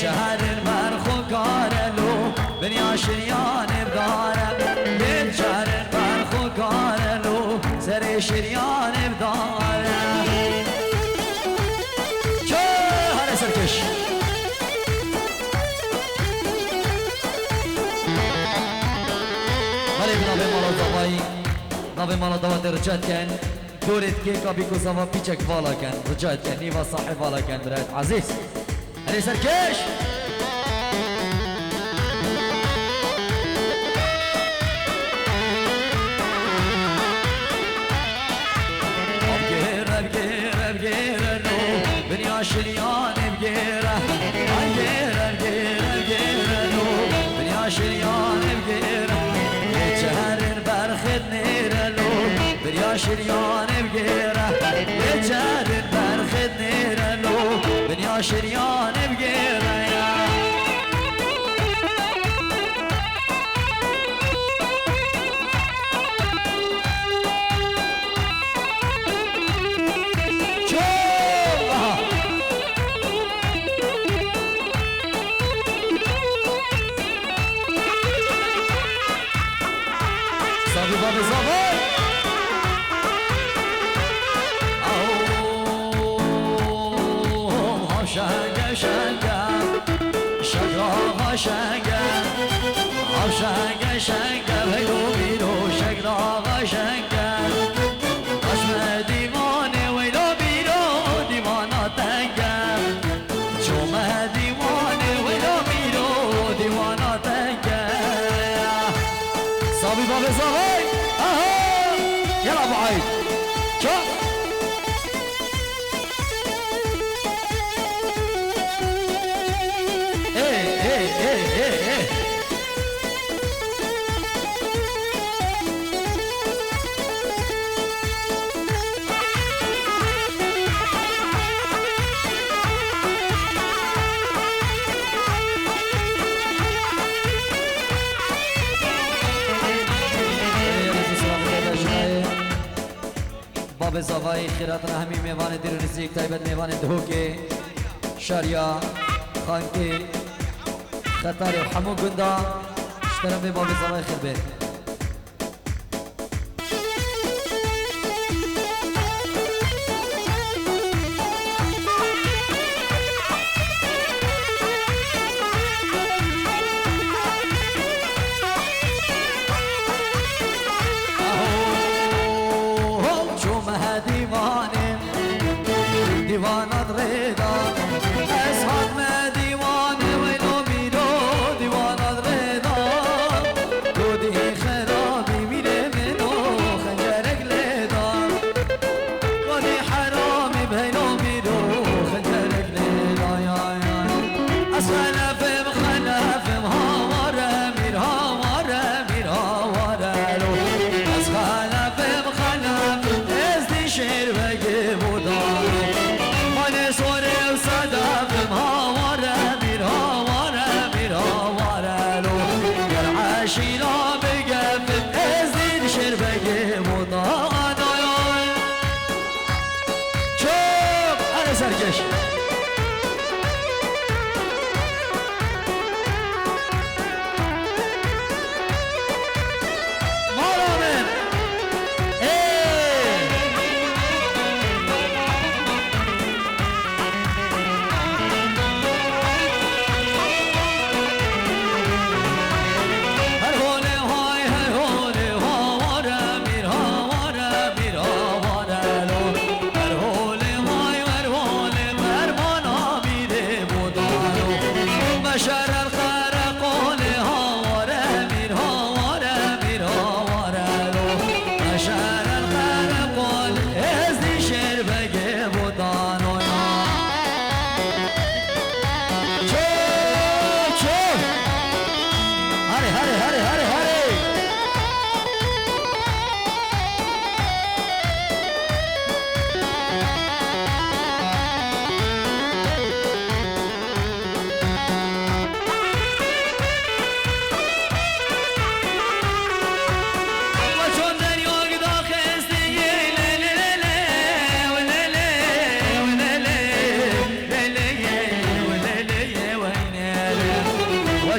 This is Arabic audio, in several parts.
شهر المرخو كارلو بنيا شريان بدارم يا شهر المرخو كارلو سر شريان بدارم شو هلا سركش ولی نوی مالا دوایی نوی مالا دوات رجعت کن دورت که کابی کو زما پیچک والا کن رجعت کن نیوا صاحب والا کن برات عزیز هلی سرکش بگیره نو بنیا شریان بگیره بگیره نو بنیا شریان بگیره یه چهرن برخد نیره نو بنیا شریان بگیره یه چهرن برخد نیره نو بنیا شریان بگیره باب زمان اوه شنگه شنگه شگاه شنگه شنگه شنگه ویلو بیرو شگاه شنگه عشم دیوانه ویلو بیرو دیوانا تنگه چومه دیوانه ویلو بیرو دیوانا تنگه صابی باب زمان يلا ابو عيد شو ايه باب زوای خیرات رحمی میوان دیر نزدیک تایبت میوان دهوکه شاریا خانکی خطر و حمو گندا اشترم به باب زوای خیر بید دیوانات ریدا اسحاق ما دیوانه ویلو بیرو دیوانات ریدا تو دی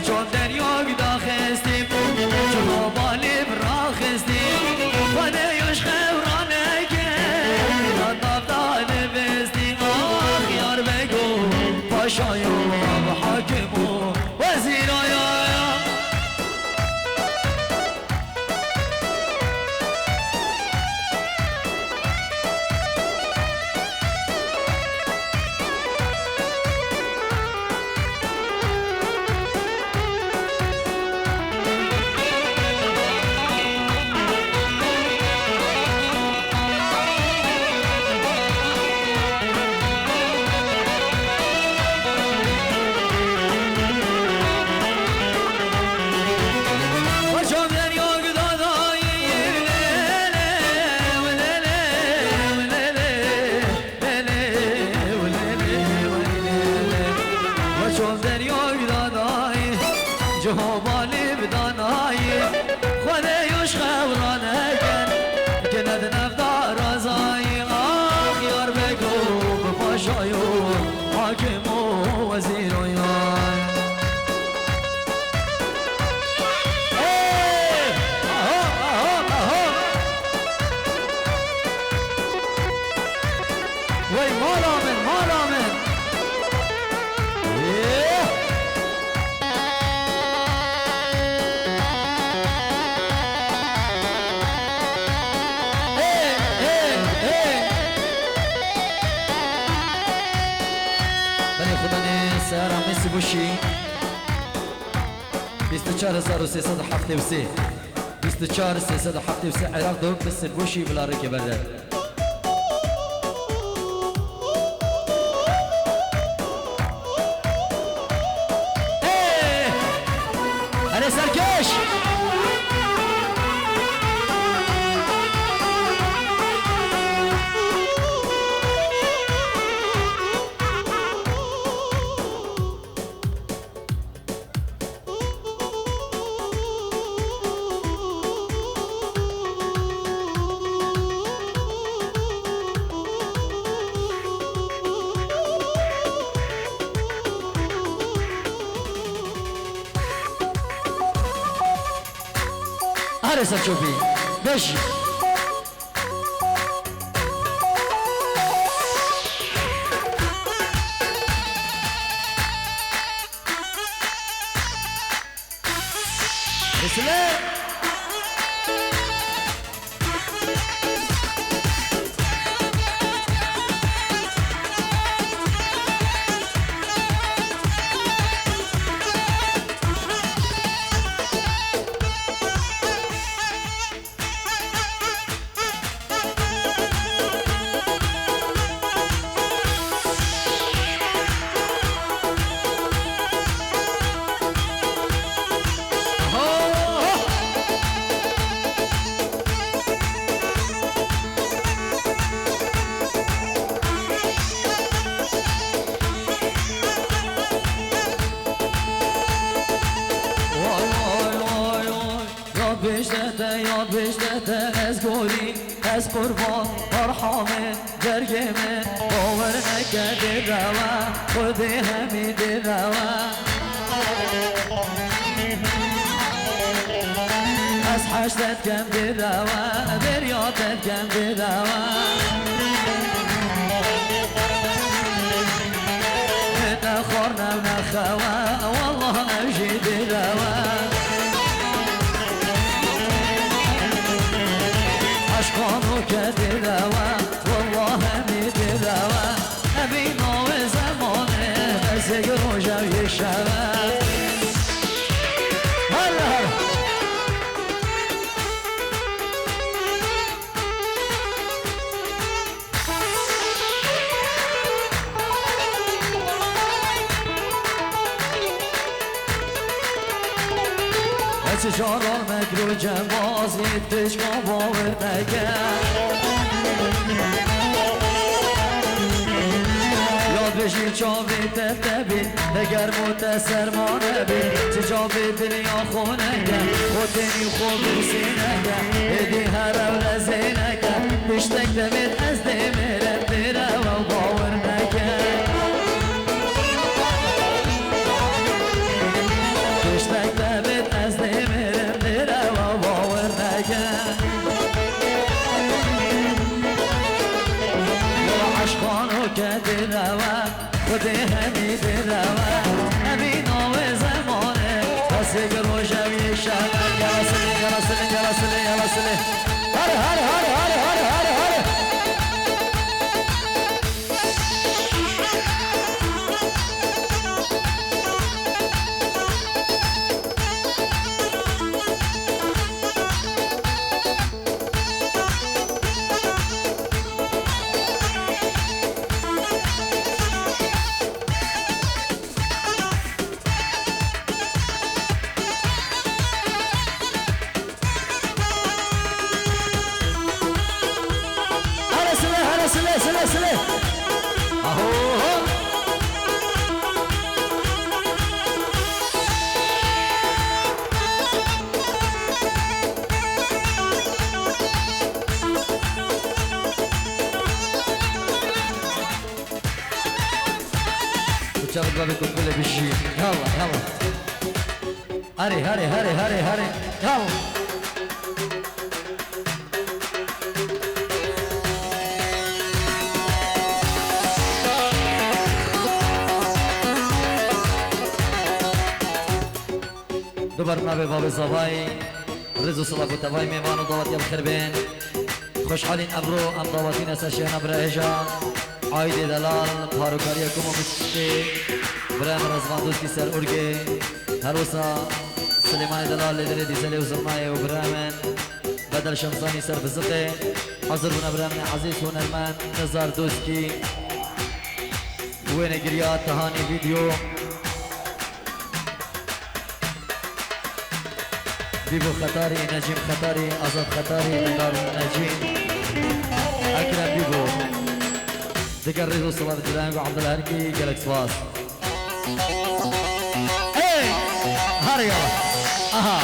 چون دریا گدا خستیم چون بالی برا خستیم خدایش خورانه کرد نفتان بستیم آخ یار بگو پاشای و حاکم و وزیر آیا جهوبالي بداناي خديوش خورانه كن كند نفدار رزاي آخ يار بگو بپاشایو حاکم و وزیر و یای وی مالا من سهرة ميسي بوشي 24373 24373 عراق دوك بس البوشي بلا ركي بردد ايه انا سركش هرسة شوفي ماشي سلام یاد بشته از گوری از قربان فرحامه جرگمه باور نکرده روا خود همیده روا از حشتت کم ده روا بریاتت کم ده روا نخورنا نخوا والله نجد روا عشقانو كده دوا والله هميد دوا أبينا وزمانه بس يروجا يشبه هلا چشاران مکرو جماز نیتش ما باور نکرد یاد بشی چاوی تبی دگر متسر ما نبی چه چاوی دنیا خونه کن خودنی خوب سینه کن ایدی هر اول زینه کن بشتک دمید از دمیرت دیره و باور نکن خودی همی دروا امین و زمانه تسیگ روشوی شهر یا سلی یا سلی یا سلی یا سلی هر هر هر هر هر هر هر سله اهو وشغل بابكم كله بالشي يلا يلا هري هري هري هري هري يلا دوبارنا به باب زوای رزو صلاح و توای میوان و دعوتی بخیر بین خوشحالین ابرو ام دعوتی نساشین ابراهجان عاید دلال پاروکاری کم و مشتی برای مرزوان دوستی سر ارگی هروسا سلیمان دلال لیدر دیزلی و زرمای و برامن بدل شمسانی سر بزقه حضر بنا برامن عزیز هنرمند نزار دوستی وین گریات تهانی ویدیو بيبو خطاري نجيم خطاري أزاد خطاري نقار نجيم أكرم بيبو ذكر ريزو صلاة الجلاني وعبد الهركي جالكس باص اي هاريا اها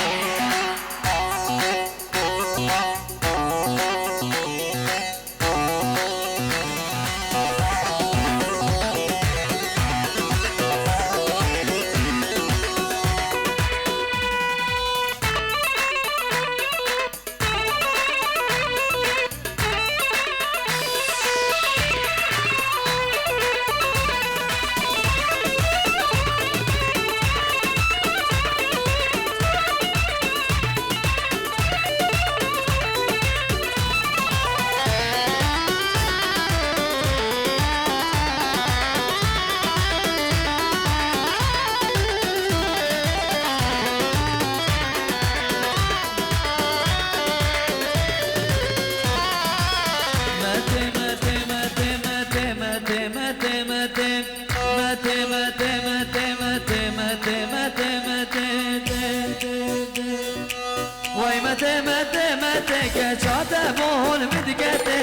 وای مته مته مته که چاته بول مدگته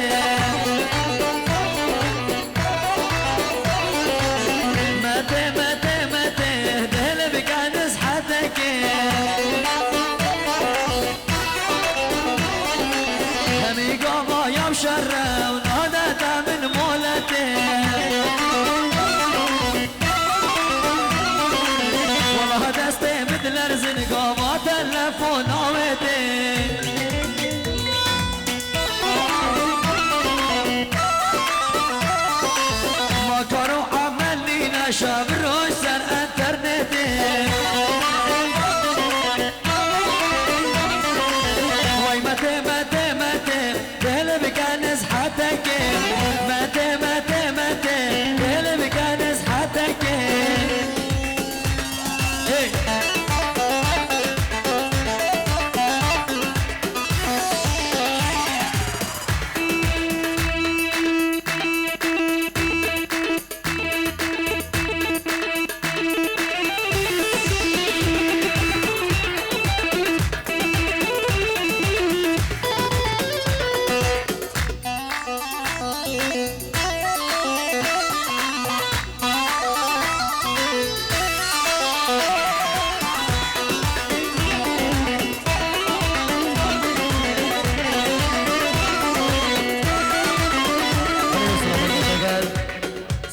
مته مته مته دل بکانس حتک همی گاوا یم شره و نادتا من مولته والله دسته مثل ارزن گاوا تلفون آمده ما کارو عملی نشم روش سر انترنته وای مته مته مته دل بکنز حتکه مته مته مته دل بکنز حتکه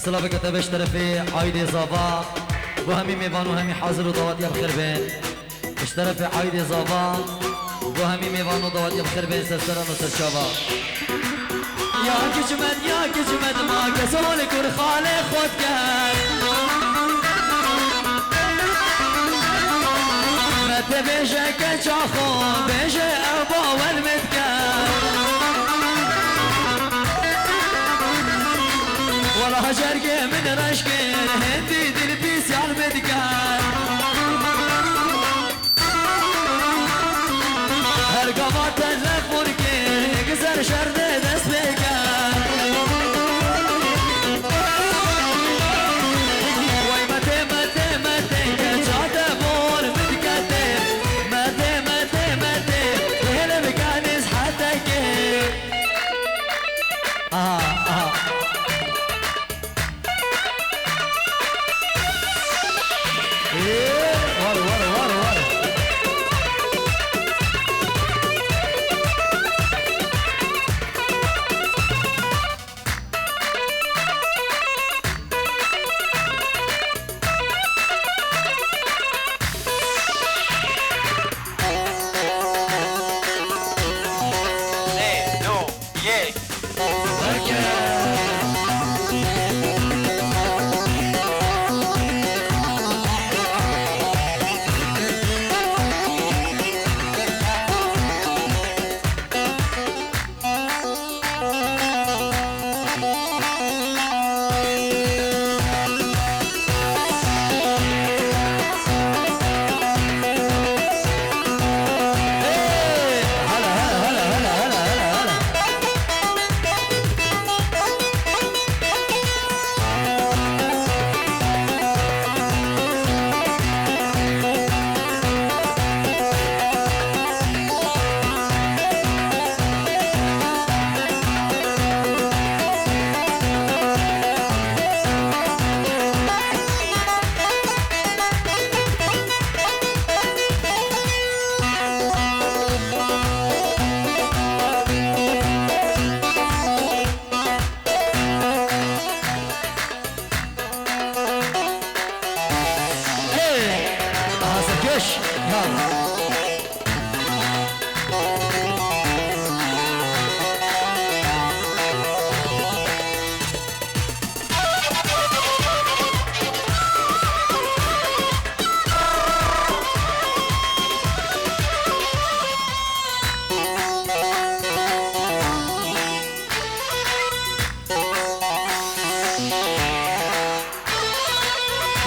صلاة كتبش طرفي عايدة زابا وهمي ميوان وهمي حاضر وضواتي بخير بين اشترفي عايدة زابا وهمي ميوان وضواتي بخير بين سرسران وسرشابا يا كجمد يا كجمد ما قزولك ورخالي خود قال متى بيجا كجاخو بيجا أبو والمتقال والله جرقي من رشقي هندي دلبيس يا المتقال هالقبات اللف ورقي قزر شرد دس بيقال وي متى متى متى كجات بور متقتل متى متى متى هلا بكانس حتى كيف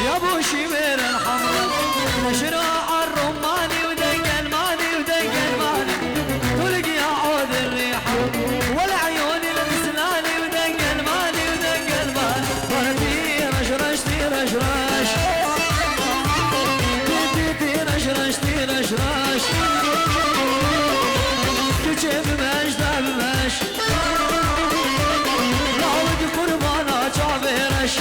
يا ابو شمير الحمراء مشروع الرماني ودق الماني ودق الماني تلقي عود الريحه والعيون الغسلاني ودق الماني ودق الماني وردي رشرش تيرشرش تيرشرش تيرشرش كجيب مش دمش لعود قربانا جابرش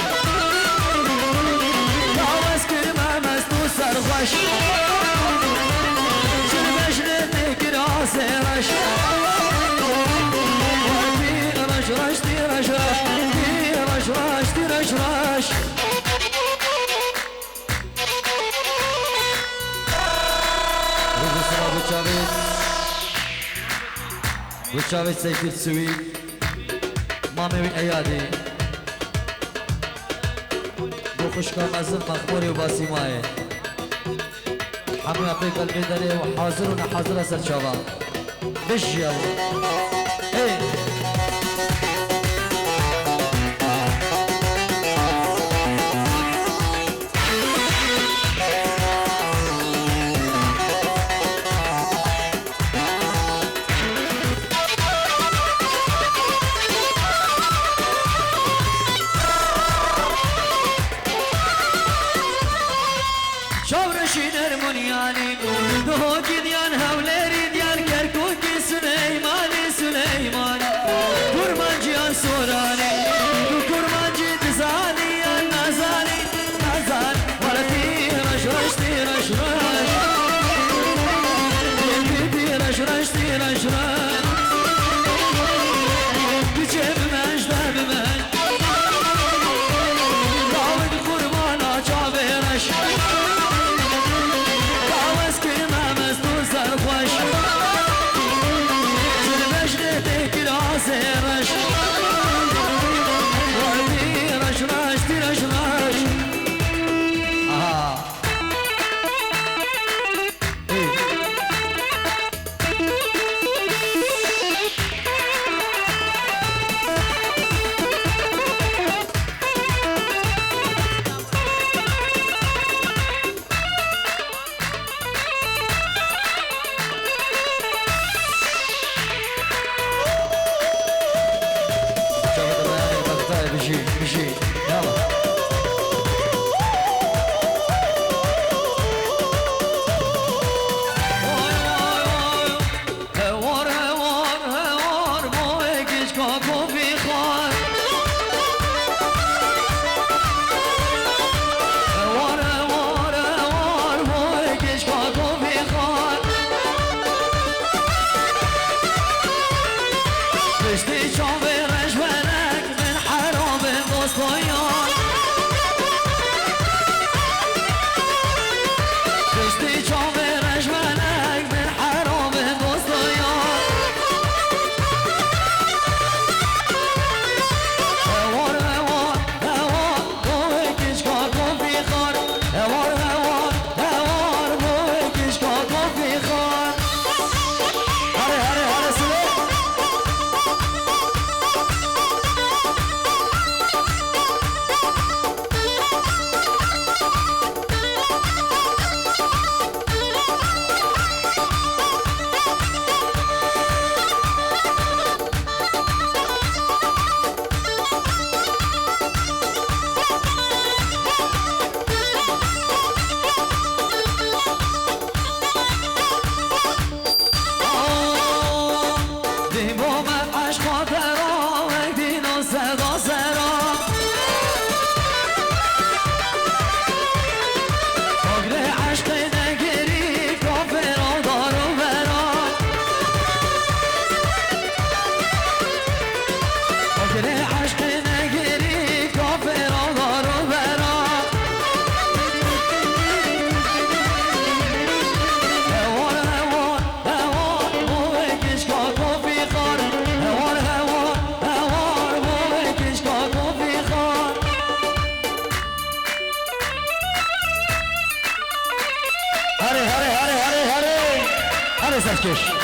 سرخش شربش لتكر عصيرش رش رش تيرش رش رش تيرش رش بوشاويت سيف السويد مامي من ايادي بو خشكا مزن مخموري وباسيماي حمو يعطيك البدري وحاضرون حاضر سر شباب بشي ايه منياني دوكي ديان هوليري ديان كركوكي سليماني سليماني كرمانجي يا سوراني كرمانجي تزاني يا نازاني نازان ولتي رش رش تي رش رش تي رش رش تي رش رش بجيب مجدة بمن داود قربانا جابي رش سرخوش شربش لتك راسي رش على سركش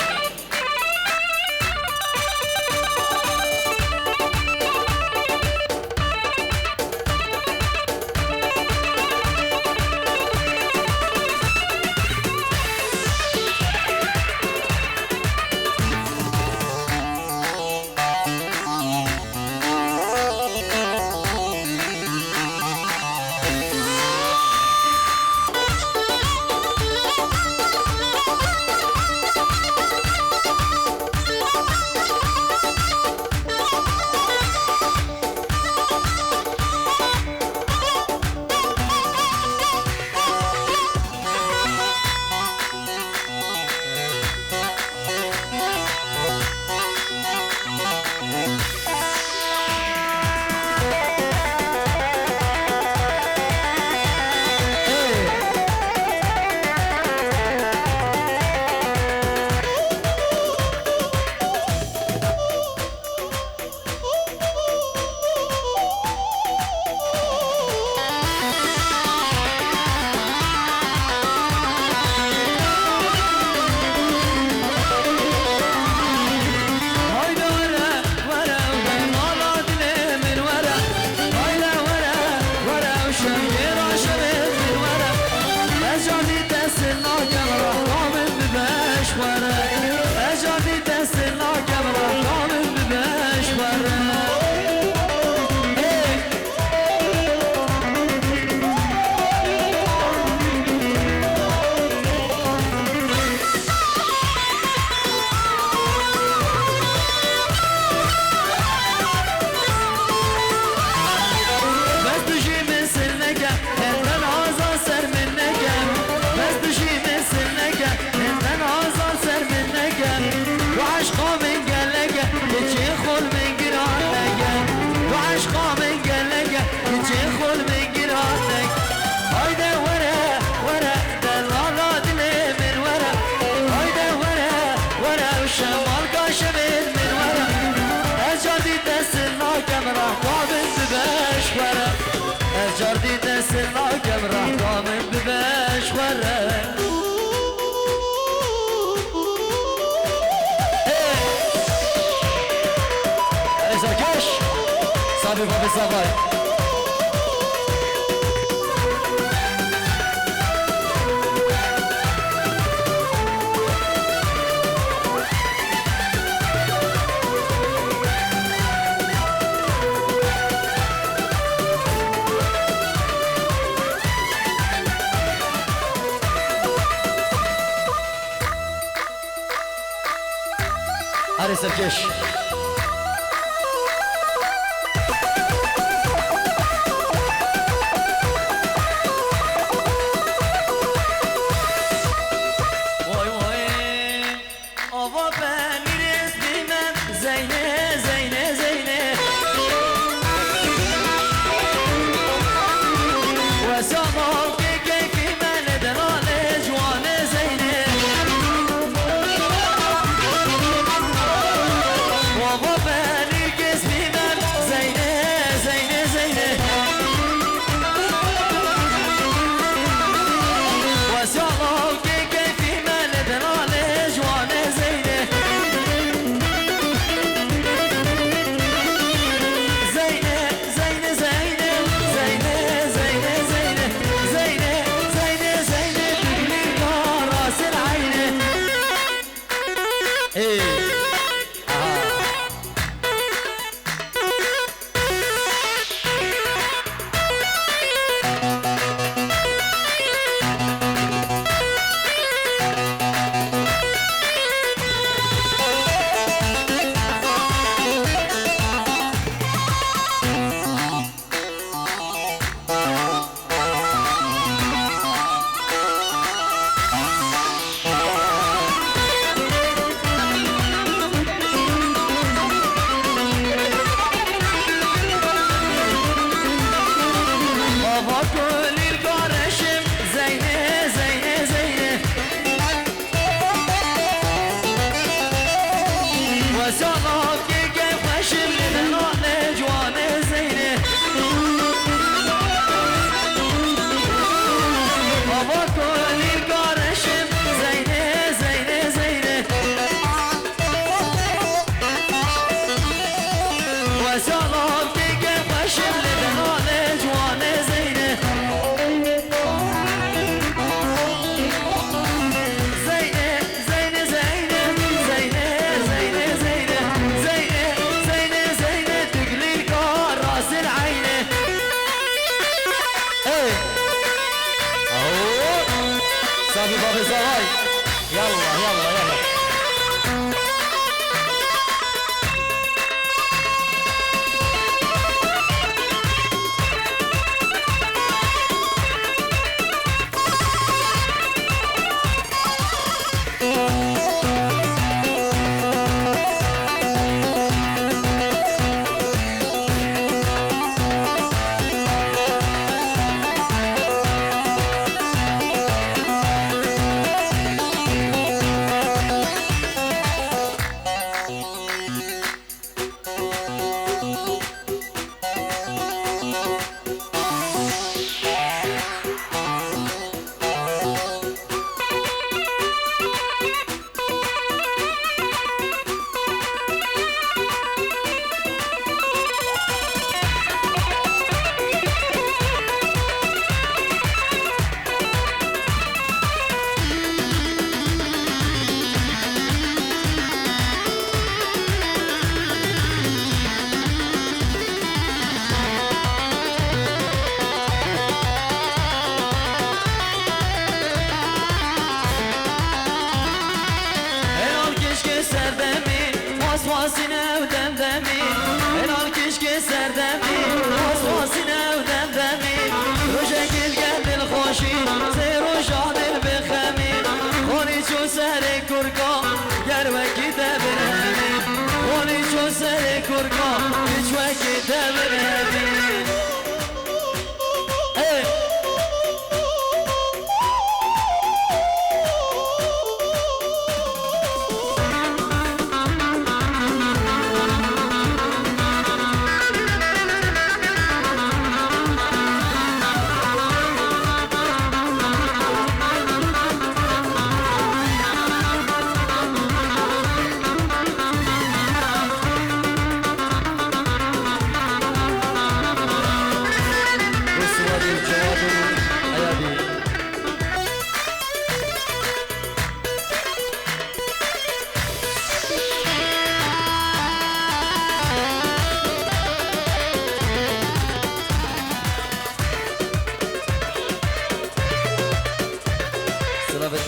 جردي دست ناكم راح ضامن بباش ورا سركش صافي بابي صافي على سركش واي واي ابا بني رسمي من زينه زينه زينه وسامو كيكي من دلال جوانه زينه صافي بابي زواي يلا يلا يلا واسواسنا ودمدمي الان كشك سردمي واسواسنا ودمدمي رجاك القلب الخوشي سير وشهد البخمي خوني شو سهر كركا قروك دبرهمي خوني شو سهر كركا بشوك دبرهمي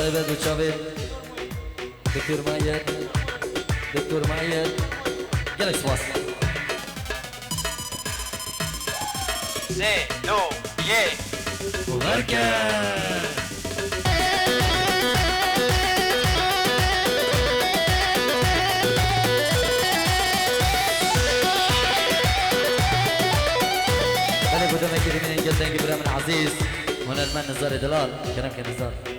طيبة وشافي دكتور مايد دكتور مايد جالك سواس سي نو يي وغركة أنا قدامك كريمين جدا جبرا من عزيز هنا المان نزار دلال كلامك نزار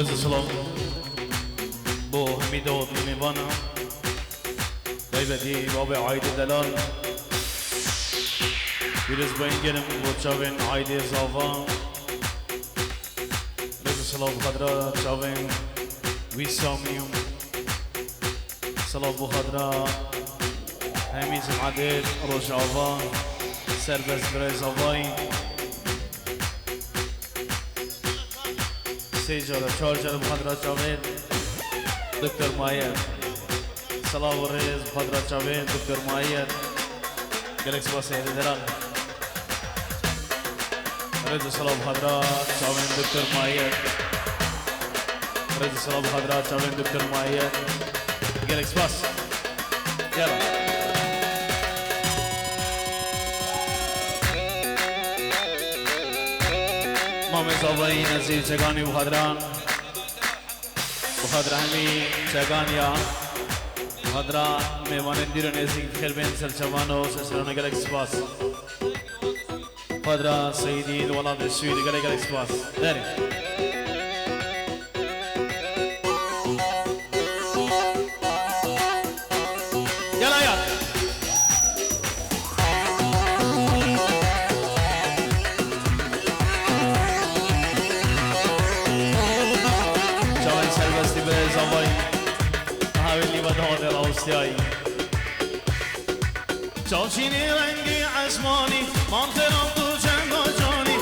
رضا سلام بو حمیدو میوانا دایبدی باب عاید دلال بیرز با این گرم بو چاوین عاید زاوان رضا سلام خدرا چاوین ویسامیوم سلام بو خدرا همیز معدل روش آوان سربز برای زاوان سيجارة شارجر بخضرة شاوين دكتور ماير صلاة والرئيس بخضرة شاوين دكتور ماير جالكس باسي دلال رضا صلاة بخضرة شاوين دكتور ماير رضا صلاة بخضرة شاوين دكتور ماير جالكس باس يلا مامي صوبين نزيل شغاني بخضران بخضر همي شغانيا بخضران ميوان انديرون ازيك خلبين سلشوانو سلسلون غالك سباس بخضران سيدين ولاد السويد غالك سباس داري يلا يلا زمانی حاولی و داد راستیایی چاچینی رنگی عزمانی مانترام تو چند جانی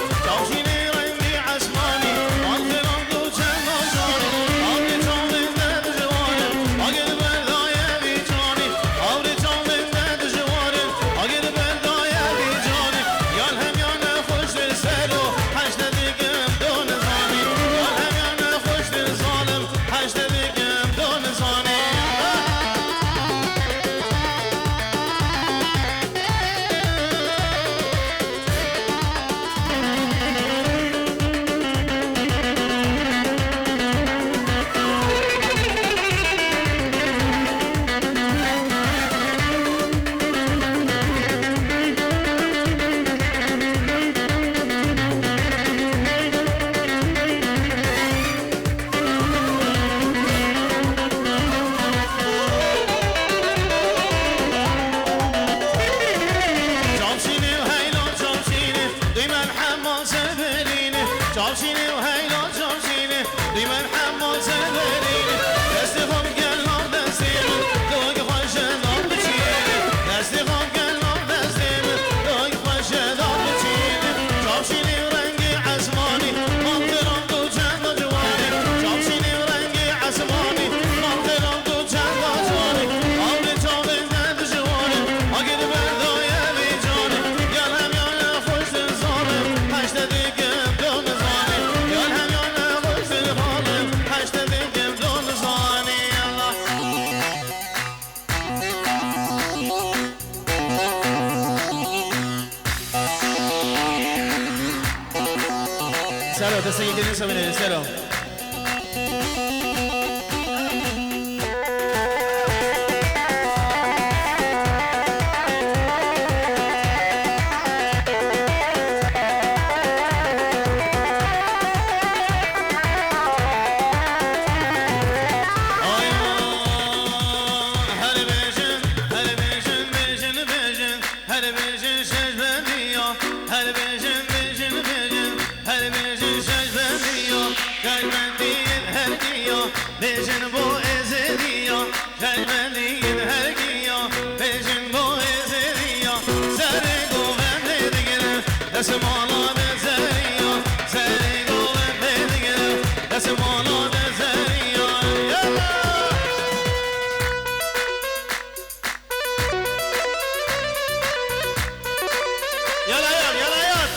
شابشيني وهيلا شابشيني ديما حمو سهليني دستهم قلب دستيني دوق خوش دار بچيني دستهم قلب دستيني دوق خوش دار بچيني شابشيني ورنگي عزماني منطرم دو چند جواني شابشيني ورنگي عزماني منطرم دو چند جواني آولی چاوین دند جواني اگر بردای بی جاني یال هم یال خوش دلزانم هشت دیگم دون زاني یال هم یال خوش دلزانم هشت دیگم دون زاني الله سلام دسته یکی نیست بینید سلام Bejin bu ezeliyor, gelmeliyin her giyiyor. Bejin bu ezeliyor, seni güvenli gelir. Resim ona benzeriyor, seni güvenli gelir. Resim ona benzeriyor. Yala yal, yala yal.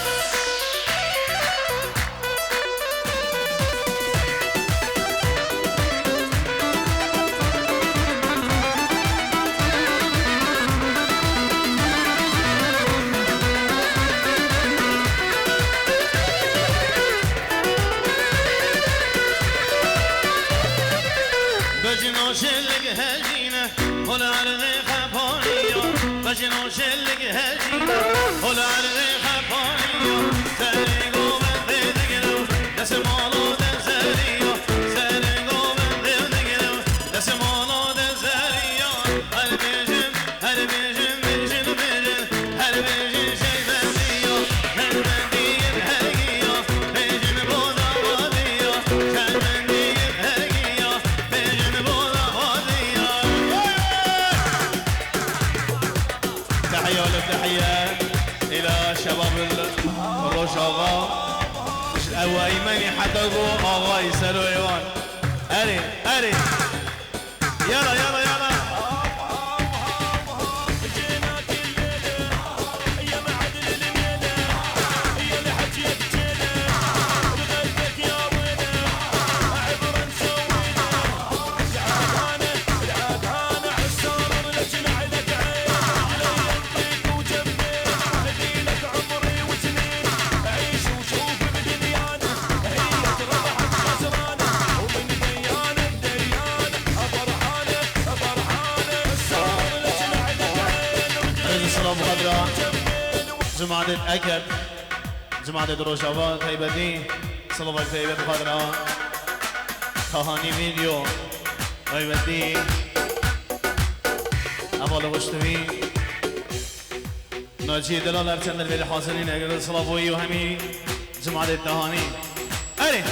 شلق هجينة والأرض خفانية بجنو شلق هجينة والأرض خفانية سرقو من ذكرو نسمالو دزريو سرقو من ذكرو نسمالو دزريو هر بيجن بيجن بيجن هر بيجن شي بنديو هر بنديو هرقيو بيجن بودا واديو هر بنديو هرقيو بيجن بودا تحية إلى شباب الروش آغا أوايمني حتى قو آغا يسألوا إيوان أري أري يلا يلا يلا جماعة الأكل جماعة الروشافات هيبتي صلوات هيبت خضراء خهاني فيديو هيبتي أبالي وشتوي ناجي دلال أرچند البيل حاصلين أقل صلوي وهمي جماعة التهاني أري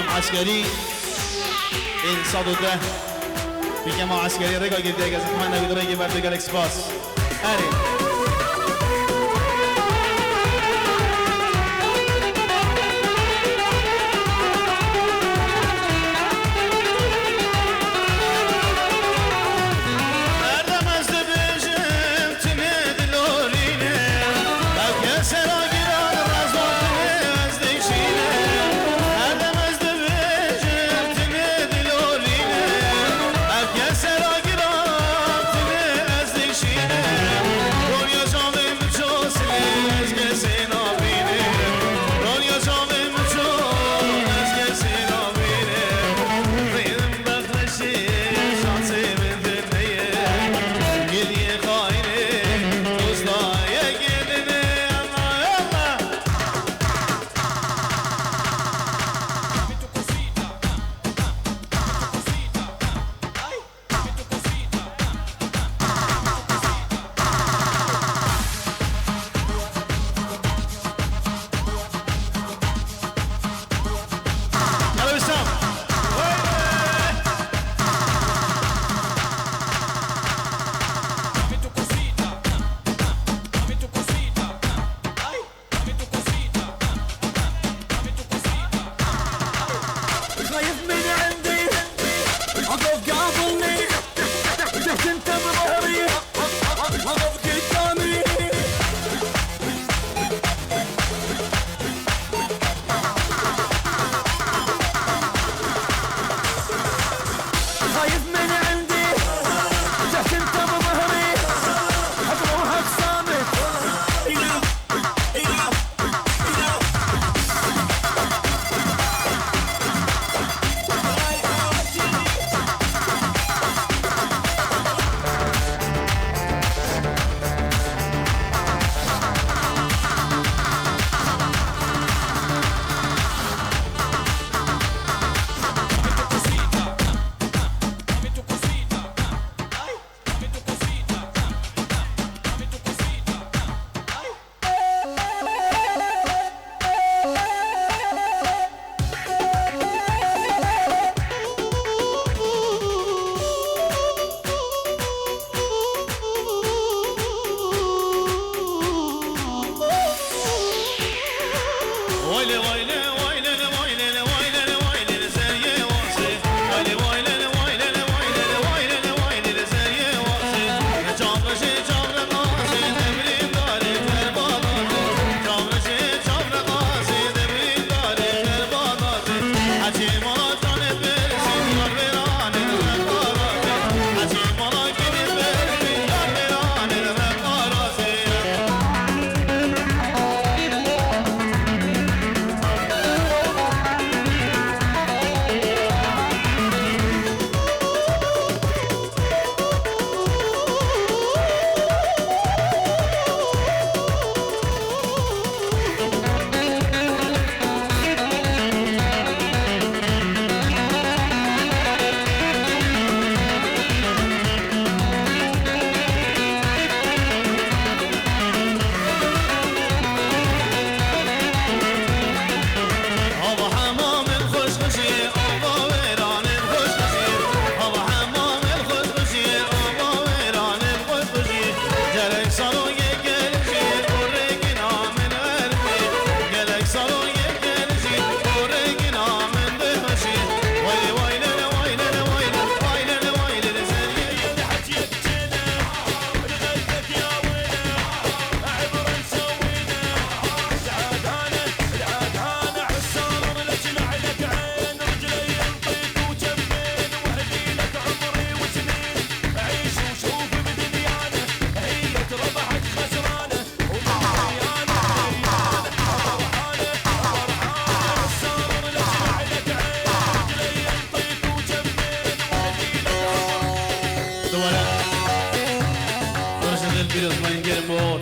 عسكري این 110 میگم عسكري رگا گیرده اگه من نگید رگی برده گلکس باس اری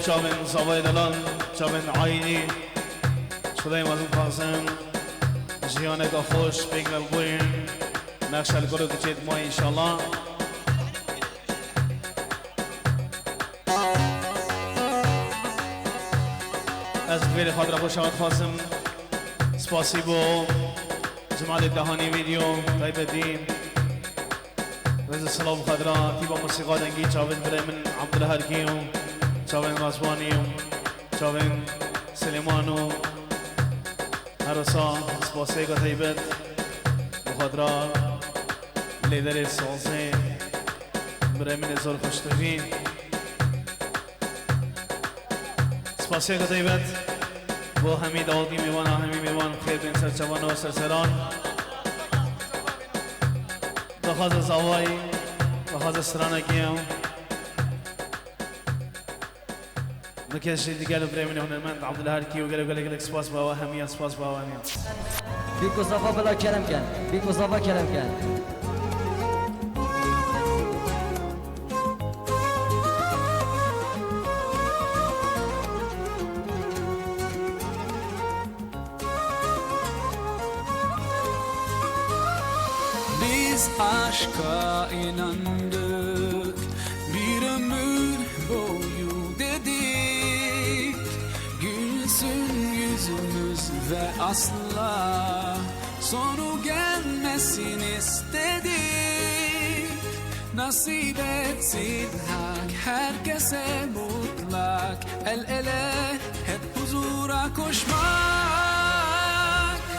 شامن صبايا دلان شامن عيني شدايم ازم قاسم جيانك خوش بيقل البوين نقش القرد تشيد موي ان شاء الله از بیر خاطر خوش آمد خواستم سپاسیبو لازم على الدهاني فيديو طيب الدين رز السلام خضراء تيبا موسيقى دنگی چاوین برای من عبدالهرکیو چاوین رازوانیو چاوین سلیمانو هرسا سپاسیگا طیبت بخضراء لیدر سالسه برای من ازار خوشتفین سپاسیگا طیبت با همی داودی میوان همی میوان خیر بین سرچوان و سرسران دخواز زوایی دخواز سرانکیم نکشی دیگر برای من هنرمند عبدالهرکی و گلک سپاس با همیان سپاس با همیان بیکو صفا بلا کرم کن بیکو صفا کرم کن Biz aşka inandık, bir ömür boyu dedik. Gülsün yüzümüz ve asla sonu gelmesin istedik. Nasip etsin hak herkese mutlak, el ele hep huzura koşmak.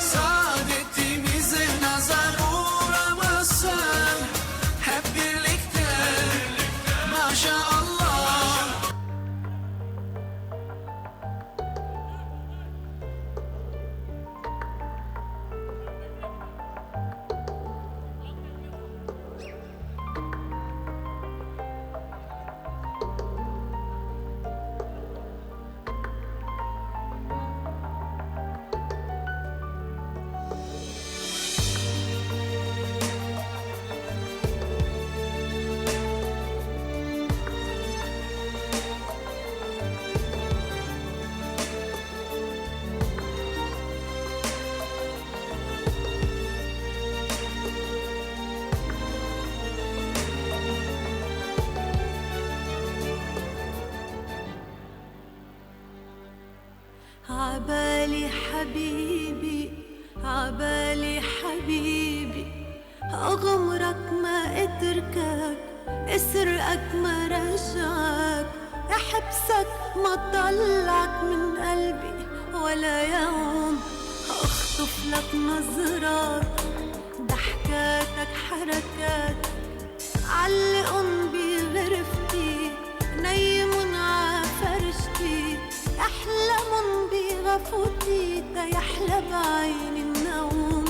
Saadetimize nazar uğramasın, hep birlikte maşallah. عبالي حبيبي عبالي حبيبي أغمرك ما أتركك أسرقك ما رجعك أحبسك ما طلعك من قلبي ولا يوم أخطف لك نظرات ضحكاتك حركات علقن بغرفتي نيمن عفرشتي أحلم بغفوتي تيحلى بعين النوم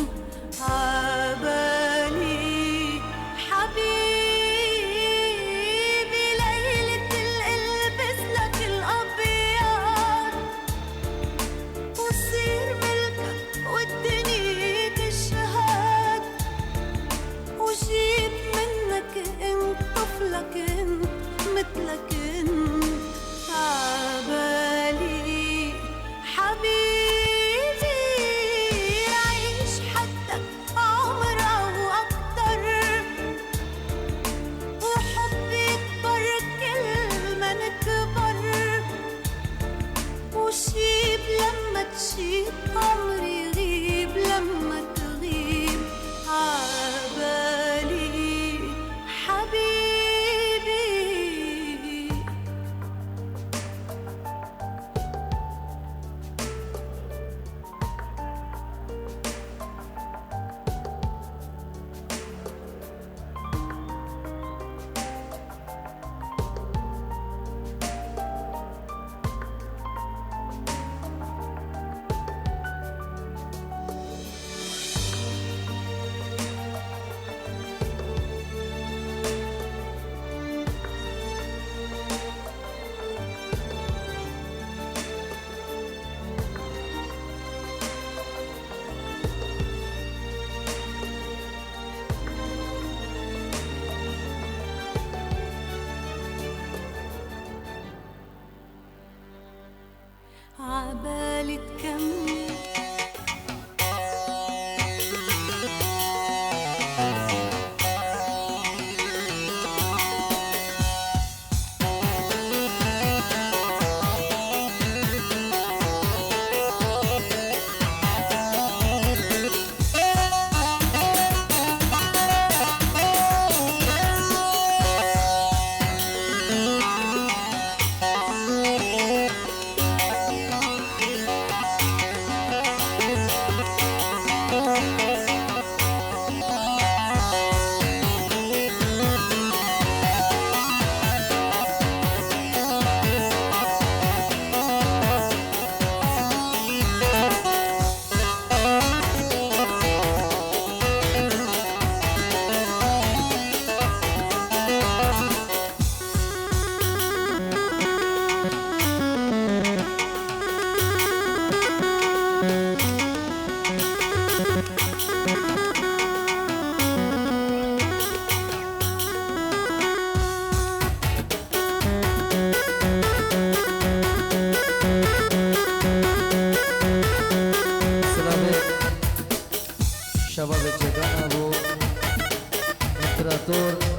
عبالي حبيبي ليلة القلبس لك الأبيض وصير ملكك والدنيا تشهد وجيب منك انت طفلك انت مثلك انت عبالي حبيبي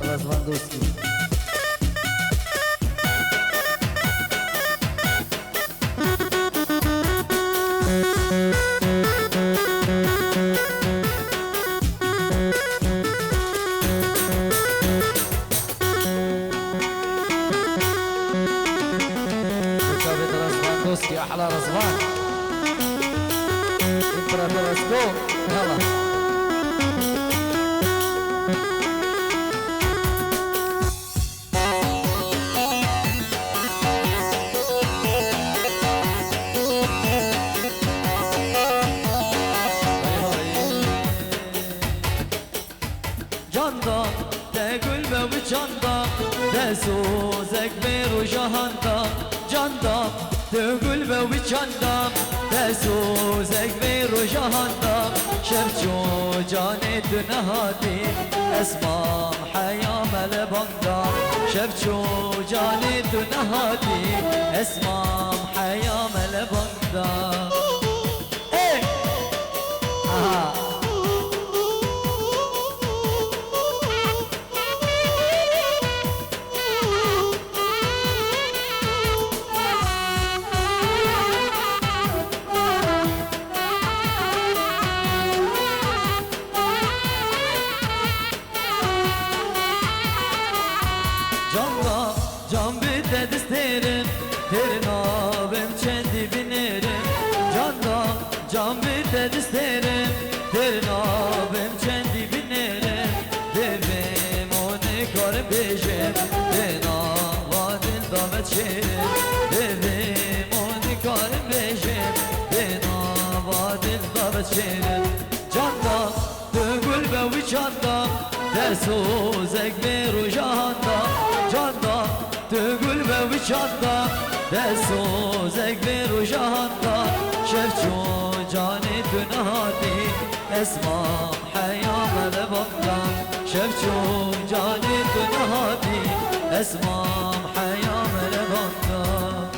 رزوان دوستی دوستي احلى رزوان امبراطور اسكو يلا جاندام تقول بو جاندام تسوزك بيرو جهاندام جاندام تقول بو جاندام تسوزك بيرو جهاندام شرچو جاني دنهاتي اسمام حيام البندام شرچو جاني دنهاتي اسمام حيام البندام ايه اها Can bir isterim, terin abim kendi binerim. Can bir isterim, terin abim kendi binerim. Devim onu karım beşim, den avadın davet şerim. Devim onu karım beşim, den avadın davet şerim. Candan, döngül bevi candan, dersuzek bir ujanda. Candan, تقول بوجهنا دسوزك بروجهنا شفتو جاني دنهاتي اسمع حيام البطلان شفتو جاني دنهاتي اسمع حيام البطلان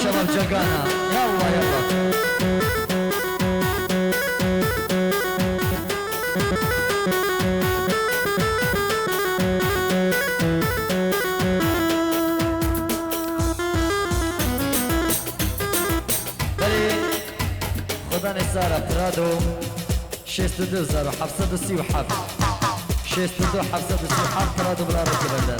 شباب جقانا يلا يلا بلي خدا نسارة برادو 627 737 627 برادو بلا ركبة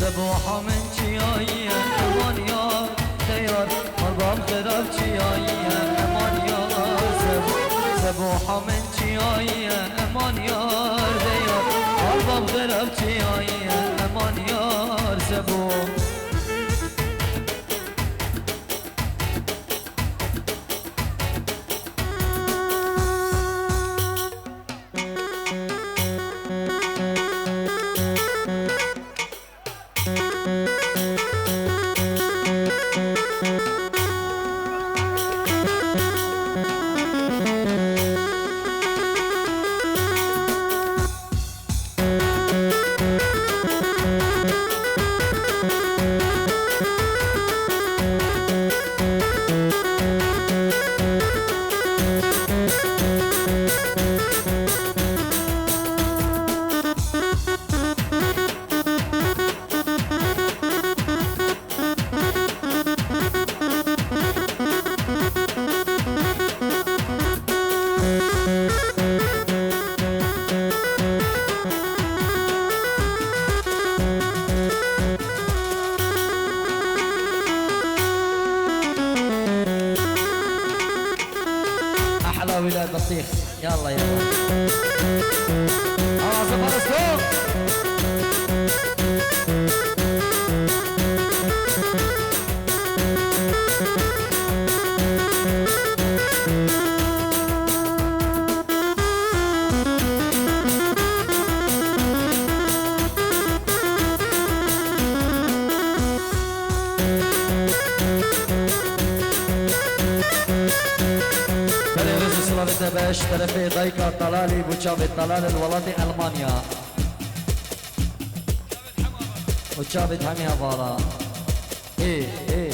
سبوحة من چیایی امان یار دیار مربام خراب چیایی امان یار سبوحة من چیایی امان یار دیار مربام خراب چیایی امان یار سبوح ولاية بطيخ. يلا يلا عواصف فلسطين. باش تلفي ضيقة طلالي بوتشافي طلال الولادي ألمانيا بوتشافي تحميها فالا إيه إيه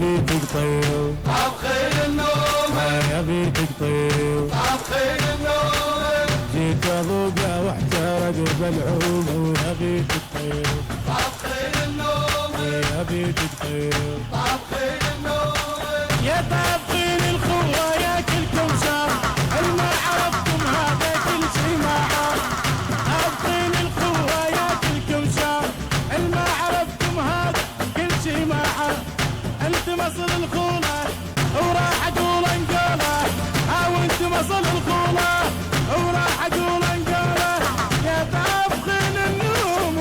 بيتك طيب عبخيل النوم يا بيتك طيب عبخيل النوم جيت ابوقه واحترق بالعوم يا بيتك طيب عبخيل النوم يا بيتك طيب عبخيل النوم يا طابقين الخوة يا كلكم شر ما عرفتم هذا كل شي ما عرف طابقين الخوة يا كلكم شر ما عرفتم هذا كل شي ما عرف انت مصل الخولة وراح اقول انقوله او انت مصل الخولة وراح اقول انقوله يا طابقين النوم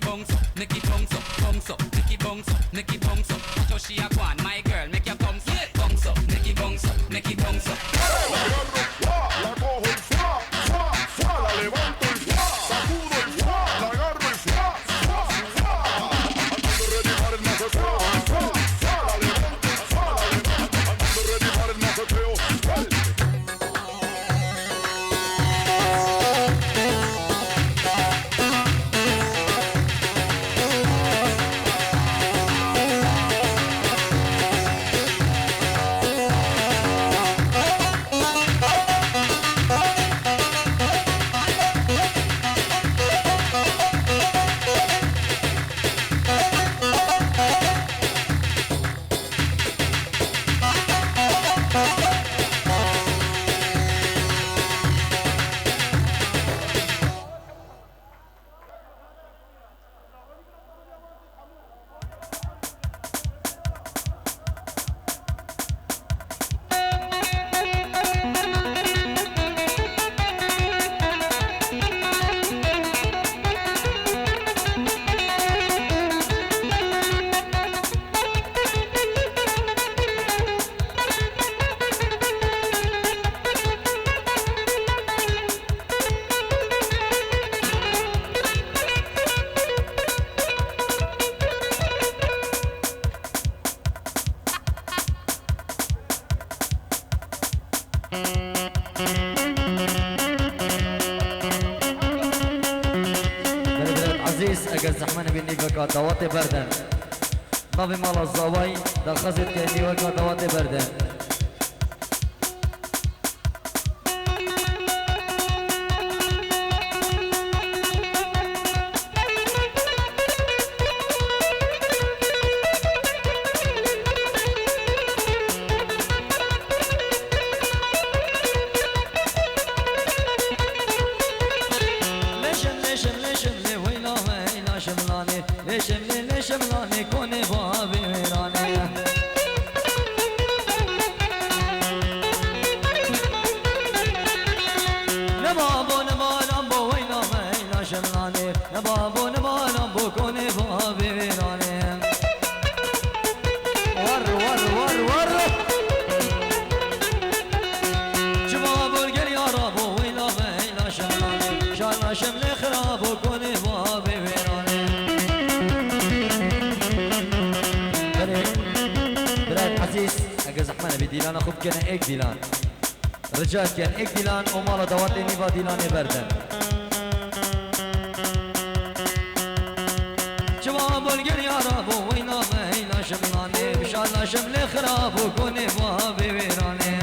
bounce up, make it bounce up, bounce up, make it bounce up, make it bounce up. What does she a want? My girl, make your bounce up, bounce up, make it bounce up, make it bounce up. La cojo y fuá, fuá, fuá, la levanto y fuá, sacudo y fuá, la agarro y fuá, fuá, fuá. Ando ready para el maceteo, fuá, fuá, la levanto y fuá, la levanto. Ando ready para el maceteo, fuá. اگر زحمن بینی وکا دوات بردن ناوی مال الزواي در خزت کنی وکا دوات بردن شملاني كوني بابي ويراني نبابو نبالامبو وينا مينا شملاني نبابو نبالامبو كوني بابي ويراني ور ور ور ور شبابو القل يا رابو وينا مينا شملاني شالا شملي خرابو كوني بابي ويراني عزيز اگه زحمه نبی دیلان خوب کنه ایک دیلان رجال کن ایک دیلان و مالا دوات نیوا دیلان بردن جواب الگل یا رابو وینا مینا شملانه بشالا شمل خرابو کنه بابی ویرانه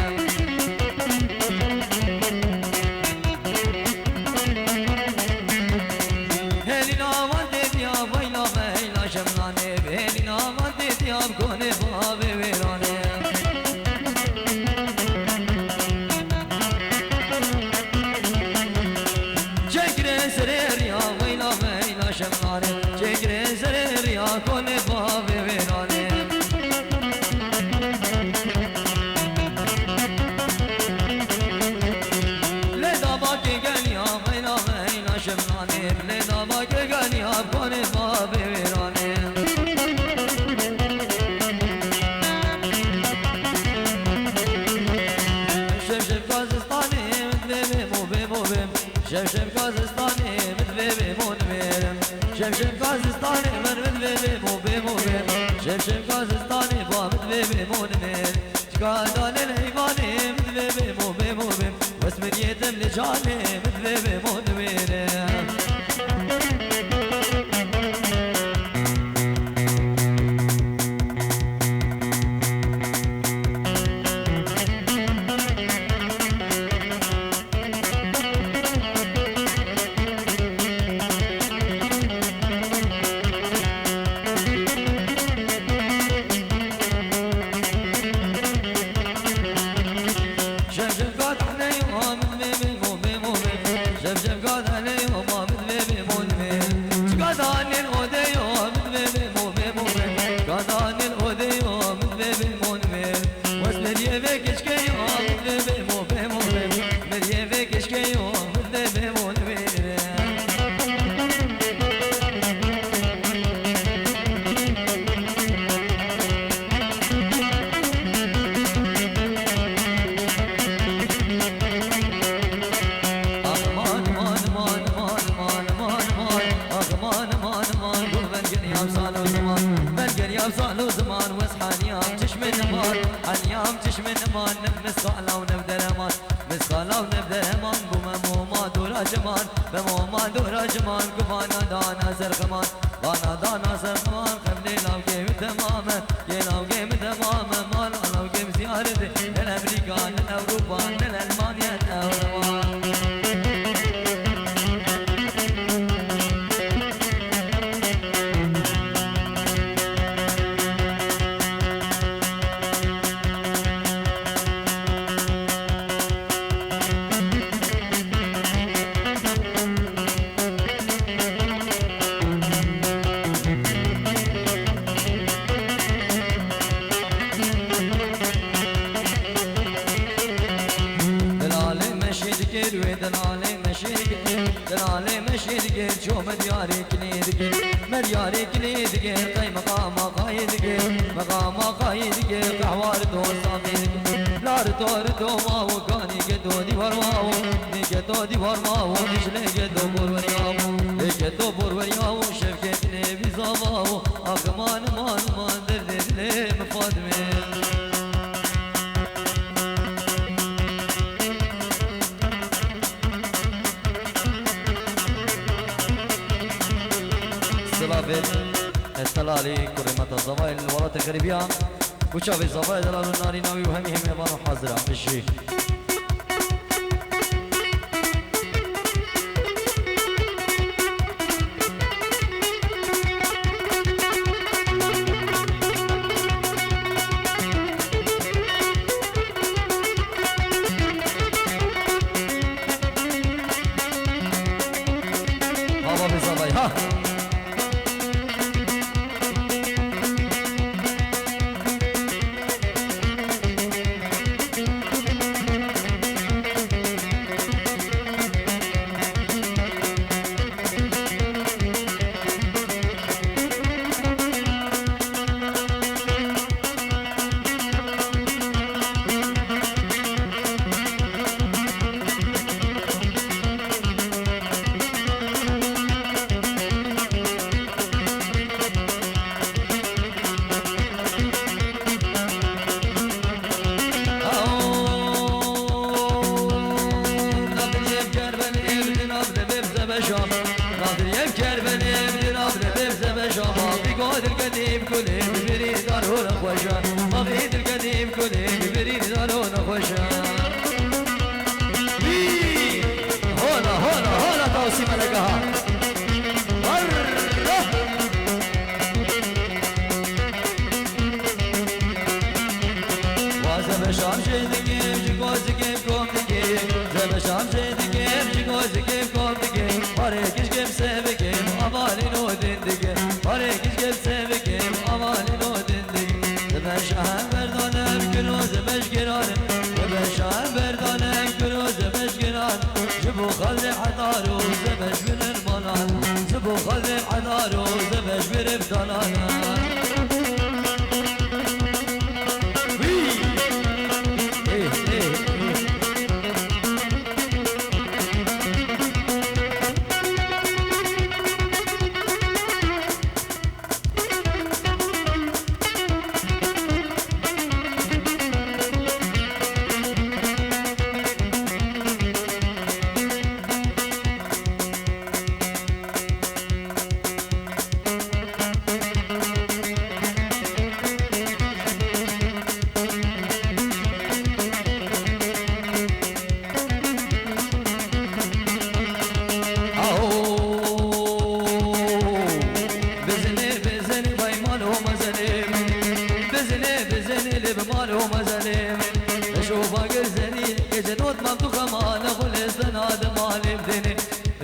هلینا من دیدیا وینا مینا شملانه هلینا من دیدیا کنه بابی ویرانه شملانه جگر زریر یا کنه باب ویرانه لیدا باکی گلیا مینا مینا شملانه لیدا باکی گلیا کنه باب ویرانه شب شب کازستانی مدوی مو بیم شب شب کازستانی مدوی مون میرم شب شب کازستانی من مدوی مو بیم شب شب کازستانی با مدوی مون میرم چکادان لیوانی مدوی مو بیم بس من یتم لجانی مدوی مون میرم شب شب قاد علي وما مدوي مو بي شب شب قاد علي وما مدوي من امان مسخالا ونبدل امان مسخالا ونبدل امان بموما دورا جمان بموما دورا جمان كفانا دانا زرقمان وانا دانا زرقمان قبلي لو جيم تماما يلو جيم تماما مال لو جيم زيارتي الامريكان الاوروبان الالمانيا الاوروبان دلالي مشي دقير شو مدياري كني دقير مدياري كني دقير قي مقام قايد دقير مقام قايد دقير قحوار دو صافي دقير لار دور دو ماو كاني قدو دي ورماو ني قدو دي ورماو نشلي قدو بورورياو قدو بورورياو شفكتني بزاواو اخمان مان مان درد لي مفادمي استلالي كرمة الزوايل ورات الغربية وشاف الزوايل دلال النار ناوي وهمهم يبانو حاضرة بشي بابا بزوايل ها مضيد القديم كلي بريد زالون خوشا هولا توسي ملكها وزبشام شيدكيم جيكوزكيم كومدكيم زبشام شيدكيم جيكوزكيم كومدكيم باريكش كيم سيبكيم أمالي نودندكيم باريكش كيم سيبكيم أمالي نودندكيم زبشام بردانم كنوز بشكرانم زبشام بردانم كنوز بشكران جبو خلي حضارو زبش من المنان جبو خلي حضارو زبش من بطلانان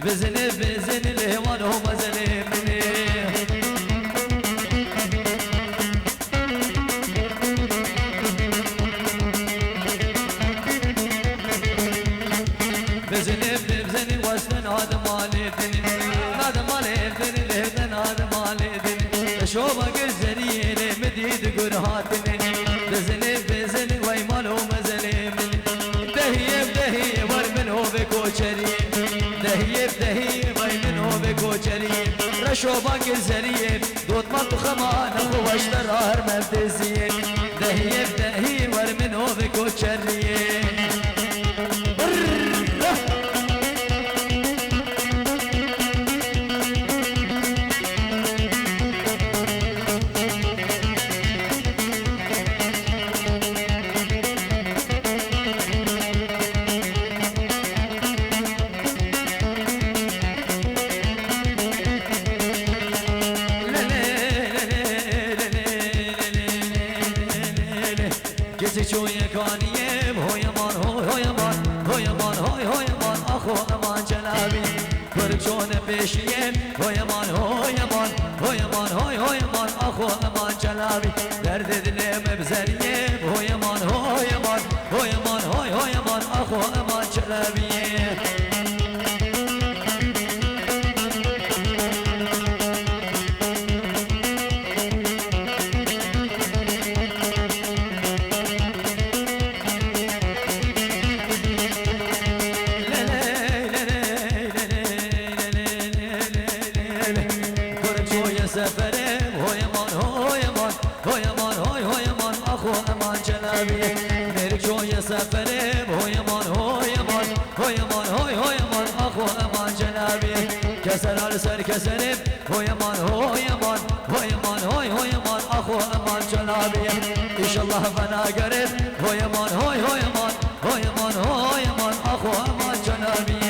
بزني الهوان هو مزني مني بزني واسن هذا مالي دني هذا مالي دني لهدن هذا مالي دني شوفك الزريني مديد قرهاتني بزني ويمال هو مزني مني دهي ورمن هو بكوشري دهي ويمن هو بكوشري رشوفك الزريني دوت ما تخمان هو اشترار مبتزين يبدأ ورمنو بكو شريه شوية كانيم هو يمان هو يمان هو يمان هو يمان أخو أمان جلابي برجون بيشيم هو يمان هو يمان هو يمان هو يمان أخو أمان جلابي درد دلم بزريم هو يمان هو يمان هو يمان هو يمان أخو أمان جلابي سفرم هو يمان هو يمان هو يمان هو يمان أخو أمان جلابي نرك شوية سفرم هو يمان هو يمان هو يمان هو يمان أخو أمان جلابي كسر على سر كسرم هو يمان هو يمان هو يمان هو يمان أخو أمان جلابي إن شاء الله فنا قرب هو يمان هو يمان هو يمان هو يمان أخو أمان جلابي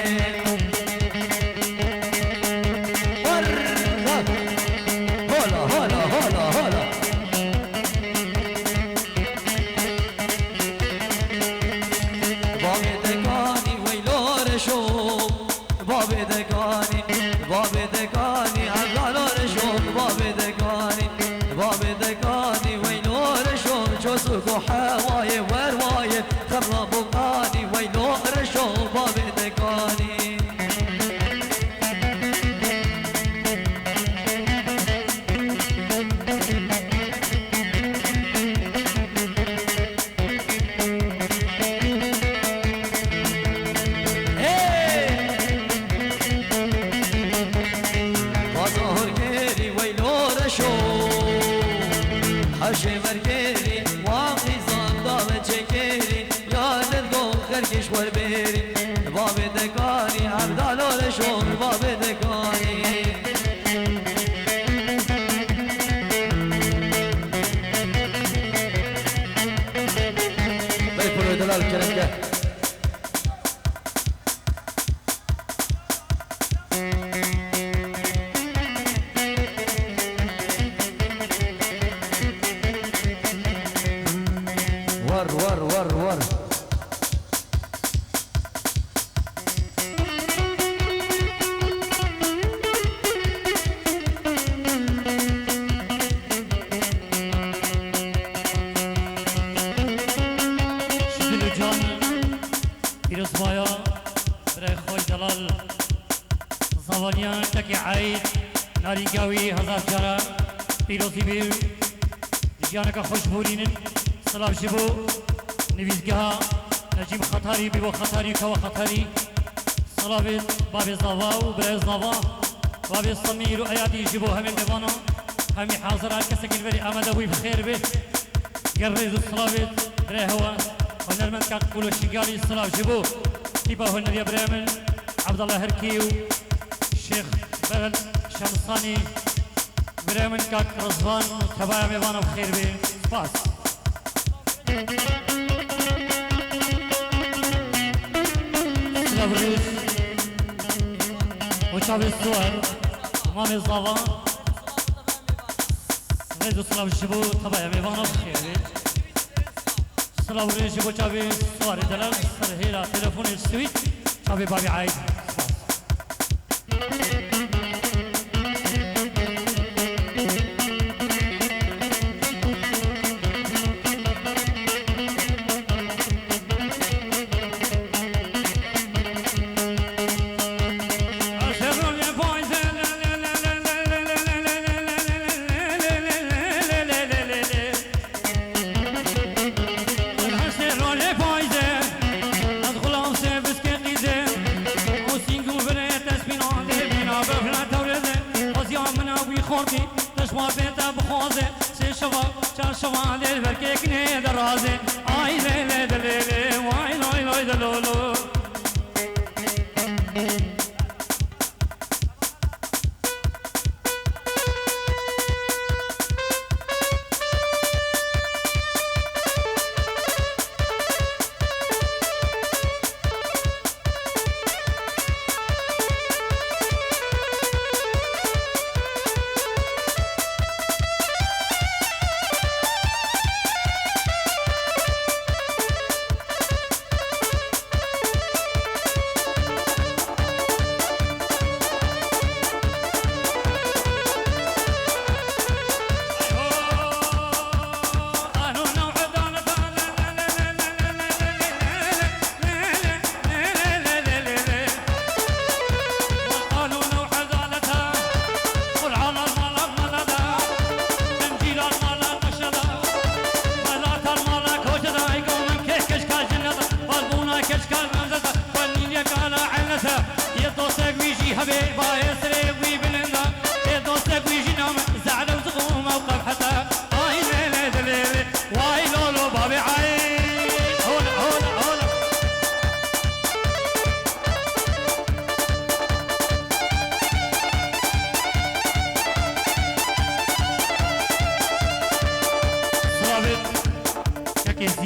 بابي دكاني عبدالله رشوم بابي دكاني ويلو رشوم جوسك وحواي ورواي خرب بقاني ويلو رشوم بابي دكاني شمر گیری واقعی زندان چکیری یادت گم خرکش ور بیری باب دکانی عبدالله شون باب دکانی بای پروی دلال کرم که ور شدلو جان پیروز بایا برای خوی دلال زوانیان تکی عید نارینگاوی هزار جارا پیروزی بیر جانکا خوش بورینن سلام شبو نویزگاه نجیب خطاری بیبو خطاری کوا خطاری سلامت باب زاوا و برای زاوا باب سمیر و ایادی جبو همین دیوانا همی حاضران کسی که بری آمده بوی بخیر بید گرریز و سلامت برای هوا هنرمند که قولو شنگالی سلام جبو تیبا هنری برای من عبدالله هرکی و شیخ بغل شمسانی برای من که رزوان تبایا میوانا بخیر بید سپاس سلابروز وشاب السؤال امام الزاوان ريدو سلام شبو طبعا ميوانا بخير سلابروز شبو شابي سوار دلال سرهيرا تلفون السويت شابي بابي عايد خوردی دشوار بیت بخوازه çarşava del berkek ne de razı ay lele de lele vay loy loy de lolo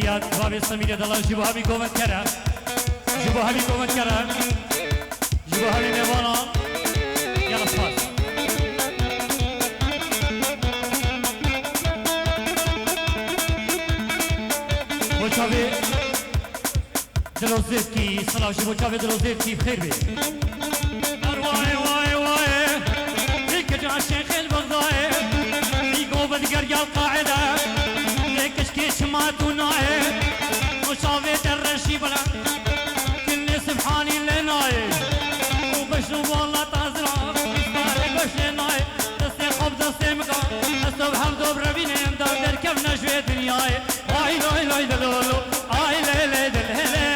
زياد بابي سمير دلال جيبوها بي قومت كرا جيبوها بي قومت كرا جيبوها بي ميوانا يلا صار وشافي دلوزيفكي صلاة جيبو شافي دلوزيفكي بخير بي واي واي واي هيك جا الشيخ البغداي في قوبة قرية القاعدة كشكيش ما تناي وشافيت الرشي بلا كل سبحاني اللي ناي وبشو والله تازرع بشتاري بشي ناي دستي خب دستي مقا دستو بحمدو بربيني امدار دركبنا شوية دنياي اي لاي لاي دلولو اي لاي لاي دلهلي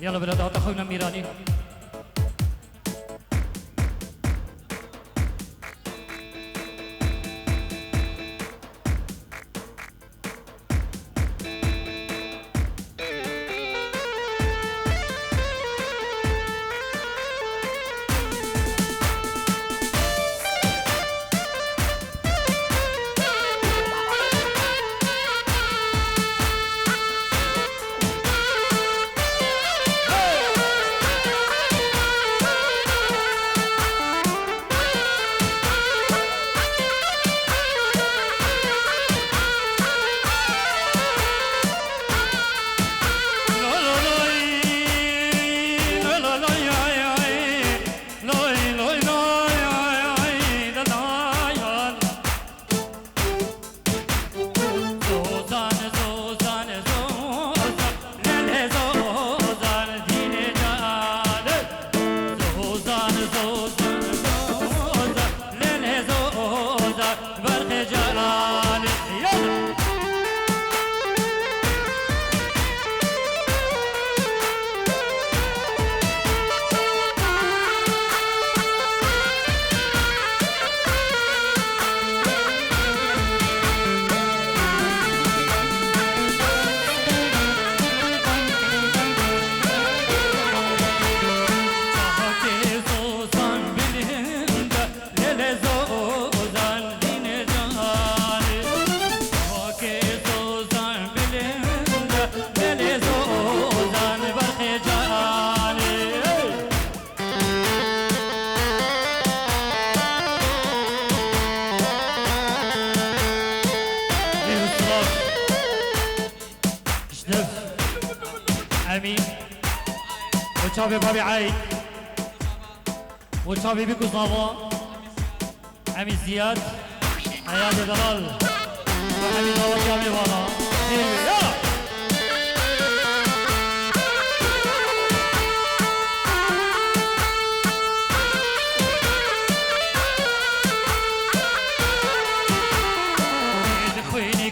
يلا بلادات اخونا ميراني وشافي بابي عايد وشافي بيكو صافا عمي زياد حياة دلال وعمي نور جامي وانا يلا خويني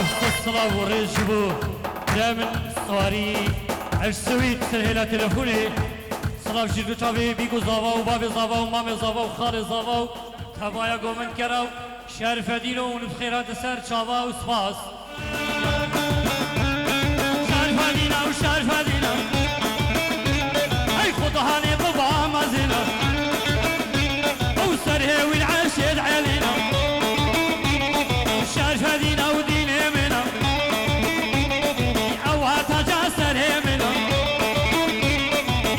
الصلاة ورجبو دائما صواري السويت سهلة تلفوني صلاة جدو تابي بيكو زاواو بابي زاواو مامي زاواو خالي زاواو تابايا قومن كراو شارف دينو ونبخيرات سر شاباو سباس شارف دينا وشارف دينا اي خطهاني بابا مازينا وسره والعاشد علينا شارف دينا وديني منا اوعى جاسر منا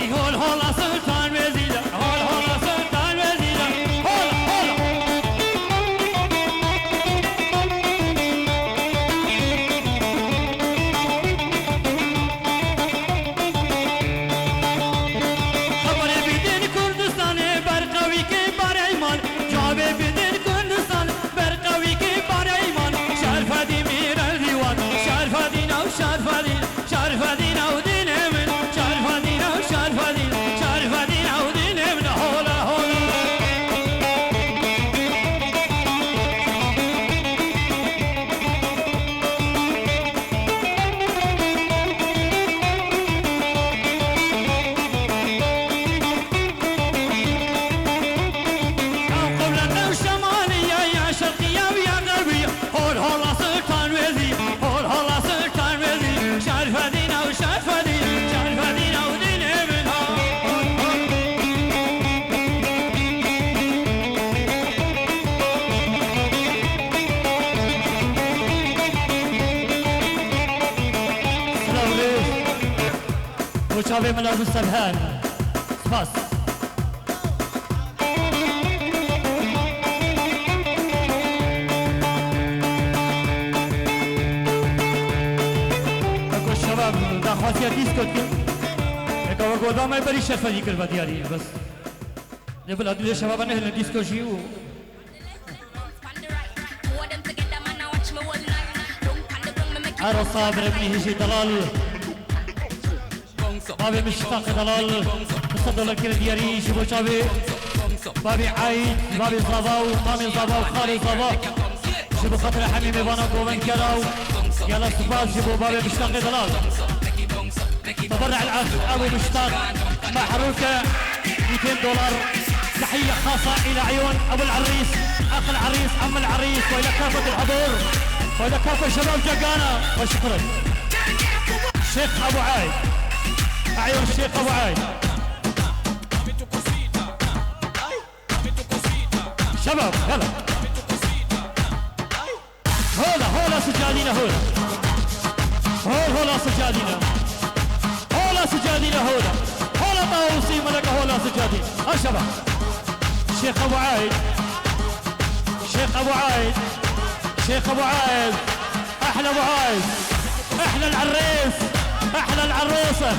يقول هلا سلطان وزيدة هلا سلطان وزيدة هلا خبر بدين كردستان برقوي كي بار ايمان جواب بدين كردستان برقوي كي بار ايمان شارف دي مير الديوان شارف دينا وشارف دينا شارف دينا ودين من شارف دينا وشارف دينا شارف دينا ودين من هولا هولا قبلنا وشمالية يا شرقية ويا غربية هول هولا سلطان وزي هول هولا سلطان وزي شارف دينا وشارف دينا شارف دينا ودين من السلام عليكم وشابي من ابو السبهان سباس اكو الشباب داخواتيا ديسكو اكو قدام ما يبري شرفه ديك البدياري بس نبل هدول الشباب نهل ديسكو جيو عرو صابر ابني هشي دلال بابي مشتاق دلال تصدوا لك الدياري شبو شابي بابي عايد بابي صباو مامي صباو خالي صباو شبو خاطر حميمي بانا قومن كراو يلا صباز شبو بابي مشتاق دلال تبرع العف ابو مشتاق محروكه $200 تحيه خاصه الى عيون ابو العريس اخ العريس عم العريس والى كافه الحضور والى كافه شباب جقانا وشكرا شيخ ابو عايد عيون الشيخ ابو عايد شباب يلا هولا سجادينا هولا سجادينا هولا طاووسي ملك هولا سجادين الشباب شيخ ابو عايد احلى ابو عايد احلى العريس احلى العروسه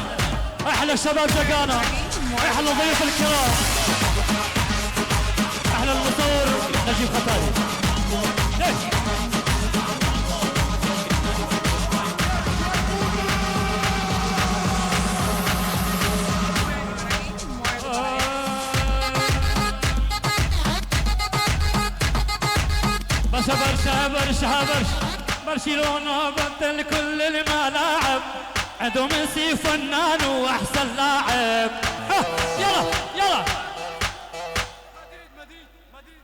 احلى شباب جقانا احلى ضيوف الكرام احلى المصور نجيب خطايا برش برشلونة بدل كل الملاعب عندهم ميسي فنان واحسن لاعب يلا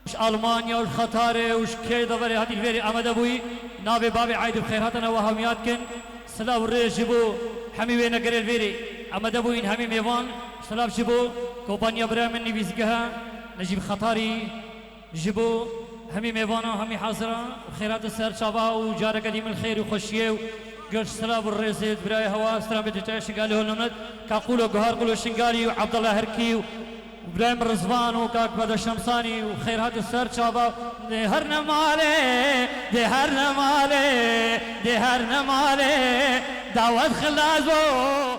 مش المانيا والخطاري وش كيدا بري هذه الفيري امد ابوي نابي بابي عايد بخيراتنا وهمياتكن سلام الريش جبو حميمي نقر الفيري امد ابوي همي ميوان سلام جبو كوبانيا برامن نبيزقها نجيب خطاري جبو همي ميوانا همي حاضرة خيرات السر شابا وجارة قديم الخير وخشيه قرش سلام الرئيسيد براي هوا سلام بتجاه شنقالي هولمت كاقولو قهار قولو شنقالي وعبد الله هركي وابراهيم الرزبان وكاك بدر الشمساني وخيرات السر شابا دهرنا مالي دعوة خلازو